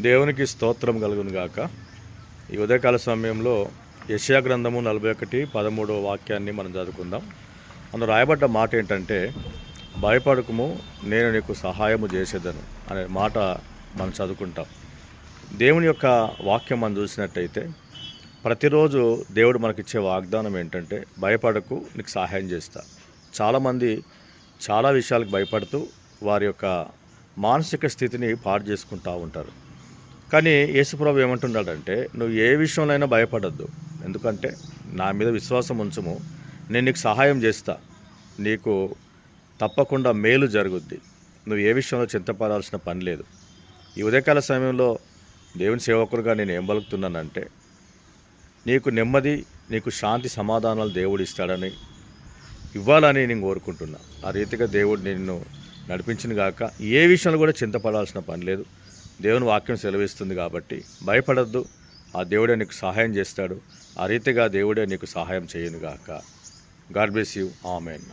దేవునికి స్తోత్రం కలుగును గాక. ఈ ఉదయకాల సమయంలో యెషయా గ్రంథము 41:13 వాక్యాన్ని మనం చదువుకుందాం. అందులో రాయబడ్డ మాట ఏంటంటే, భయపడకుము, నేను నీకు సహాయము చేసేదను అనే మాట మనం చదువుకుంటాం. దేవుని యొక్క వాక్యం మనం చూసినట్టయితే ప్రతిరోజు దేవుడు మనకిచ్చే వాగ్దానం ఏంటంటే, భయపడకు, నీకు సహాయం చేస్తా. చాలామంది చాలా విషయాలకు భయపడుతూ వారి యొక్క మానసిక స్థితిని పాడు చేసుకుంటూ ఉంటారు. కానీ యేసుప్రభు ఏమంటున్నాడంటే, నువ్వు ఏ విషయంలో భయపడద్దు, ఎందుకంటే నా మీద విశ్వాసం ఉంచుము, నేను నీకు సహాయం చేస్తా, నీకు తప్పకుండా మేలు జరుగుద్ది, నువ్వు ఏ విషయంలో చింతపడాల్సిన పని లేదు. ఈ ఉదయకాల సమయంలో దేవుని సేవకులుగా నేను ఏం పలుకుతున్నానంటే, నీకు నెమ్మది, నీకు శాంతి సమాధానాలు దేవుడు ఇస్తాడని ఇవ్వాలని నేను కోరుకుంటున్నా. ఆ రీతిగా దేవుడు నిన్ను నడిపించిన గాక. ఏ విషయంలో కూడా చింతపడాల్సిన పని లేదు. దేవుని వాక్యం సెలవిస్తుంది కాబట్టి భయపడద్దు, ఆ దేవుడే నీకు సహాయం చేస్తాడు. ఆ రీతిగా దేవుడే నీకు సహాయం చేయను గాక. God bless you. ఆమెన్.